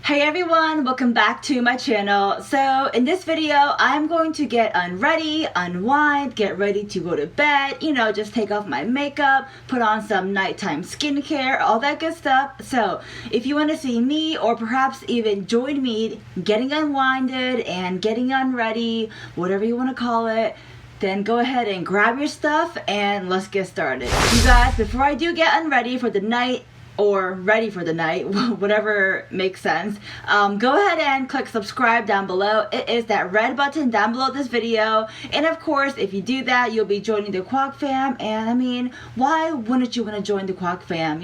Hey everyone, welcome back to my channel. So in this video, I'm going to get unready, unwind, get ready to go to bed, just take off my makeup, put on some nighttime skincare, all that good stuff. So if you want to see me or perhaps even join me getting unwinded and getting unready, whatever you want to call it, then go ahead and grab your stuff and let's get started. You guys, before I do get unready for the night, or ready for the night, whatever makes sense, go ahead and click subscribe down below. It is that red button down below this video, and of course if you do that, you'll be joining the Kwak fam. And I mean, why wouldn't you want to join the Kwak fam?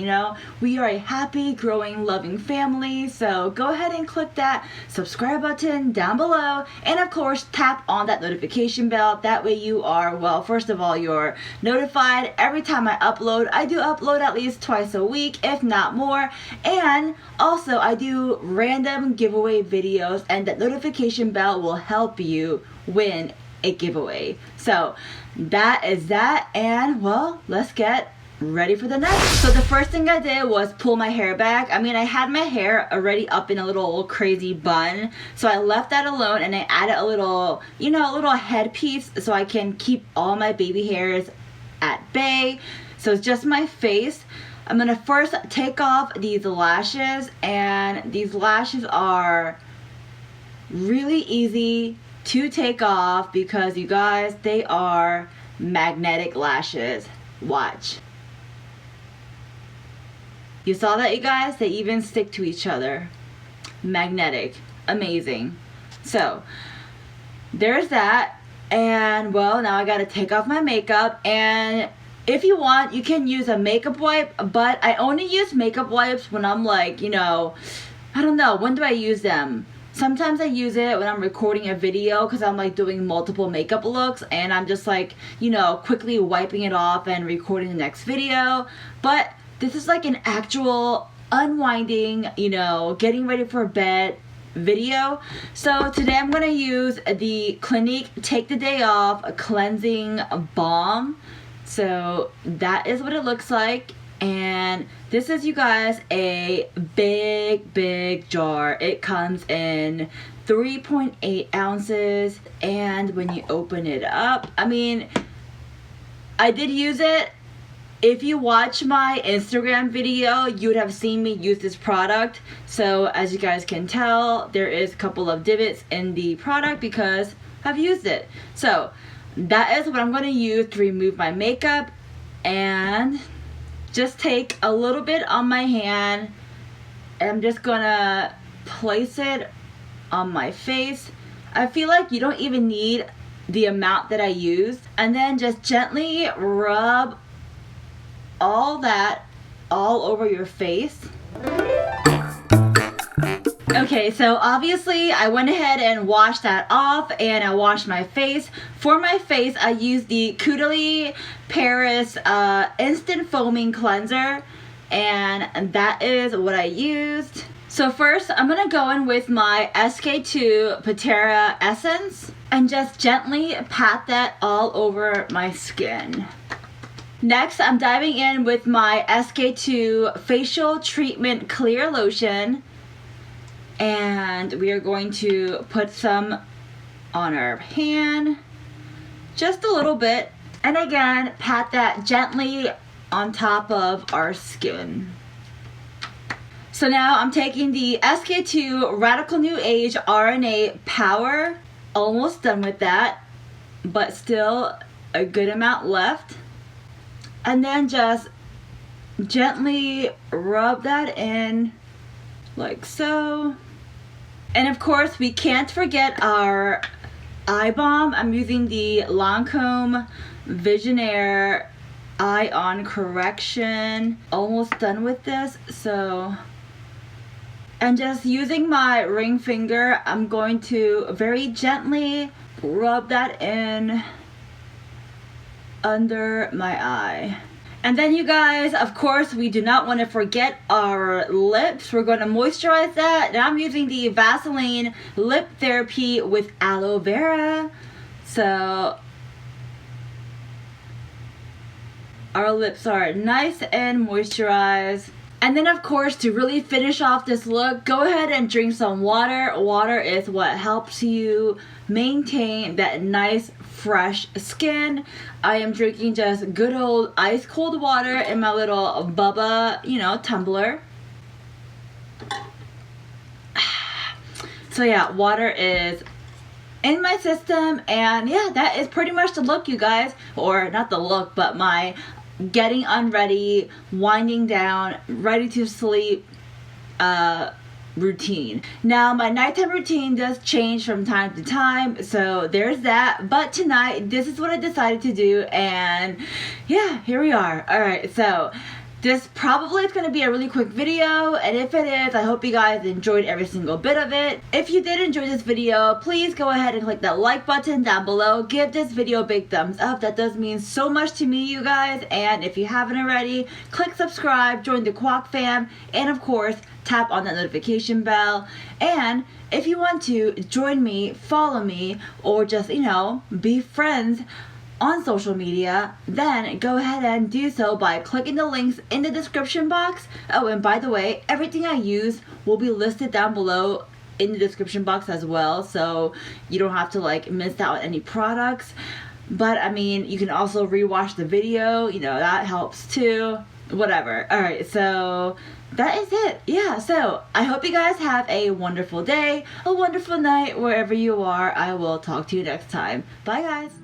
We are a happy, growing, loving family, so go ahead and click that subscribe button down below, and of course tap on that notification bell. That way you are, well, first of all, you're notified every time I upload. I do upload at least twice a week, if not more, and also I do random giveaway videos, and that notification bell will help you win a giveaway. So that is that, and well, let's get ready for the night. So the first thing I did was pull my hair back. I mean, I had my hair already up in a little crazy bun, so I left that alone and I added a little, a little headpiece so I can keep all my baby hairs at bay. So it's just my face. I'm gonna first take off these lashes, and these lashes are really easy to take off because, you guys, they are magnetic lashes. Watch. You saw that, you guys? They even stick to each other. Magnetic. Amazing. So there's that, and well, now I gotta take off my makeup. And if you want, you can use a makeup wipe, but I only use makeup wipes when I'm like, I don't know, when do I use them? Sometimes I use it when I'm recording a video because I'm like doing multiple makeup looks and I'm just like, quickly wiping it off and recording the next video. But this is like an actual unwinding, getting ready for bed video. So today I'm going to use the Clinque Take the Day Off Cleansing Balm. So that is what it looks like, and this is, you guys, a big jar. It comes in 3.8 ounces, and when you open it up, I mean, I did use it. If you watch my Instagram video, you would have seen me use this product. So as you guys can tell, there is a couple of divots in the product because I've used it. So that is what I'm going to use to remove my makeup, and just take a little bit on my hand, and I'm just going to place it on my face. I feel like you don't even need the amount that I used, and then just gently rub all that all over your face. Okay, so obviously I went ahead and washed that off, and I washed my face. For my face, I used the Caudalie Paris Instant Foaming Cleanser, and that is what I used. So first, I'm going to go in with my SK2 Pitera Essence and just gently pat that all over my skin. Next, I'm diving in with my SK2 Facial Treatment Clear Lotion, and we are going to put some on our hand, just a little bit, and again pat that gently on top of our skin. So now I'm taking the SK2 Radical New Age RNA Power, almost done with that, but still a good amount left, and then just gently rub that in like so. And of course, we can't forget our eye balm. I'm using the Lancome Visionnaire Eye On Correction. Almost done with this, so. And just using my ring finger, I'm going to very gently rub that in under my eye. And then, you guys, of course, we do not want to forget our lips. We're going to moisturize that. And I'm using the Vaseline Lip Therapy with aloe vera. So our lips are nice and moisturized. And then of course, to really finish off this look, go ahead and drink some water. Water is what helps you maintain that nice fresh skin. I am drinking just good old ice cold water in my little Bubba, you know, tumbler. So yeah, water is in my system, and yeah, that is pretty much the look, you guys. Or not the look, but my getting unready, winding down, ready to sleep routine. Now my nighttime routine does change from time to time, so there's that, but tonight this is what I decided to do, and yeah, here we are. Alright, so this probably is going to be a really quick video, and if it is, I hope you guys enjoyed every single bit of it. If you did enjoy this video, please go ahead and click that like button down below. Give this video a big thumbs up. That does mean so much to me, you guys. And if you haven't already, click subscribe, join the Kwak fam, and of course, tap on that notification bell. And if you want to join me, follow me, or just, you know, be friends on social media, then go ahead and do so by clicking the links in the description box. Oh, and by the way, everything I use will be listed down below in the description box as well, so you don't have to like miss out on any products. But I mean, you can also rewatch the video, you know, that helps too. Whatever. Alright, so that is it. Yeah, so I hope you guys have a wonderful day, a wonderful night, wherever you are. I will talk to you next time. Bye guys.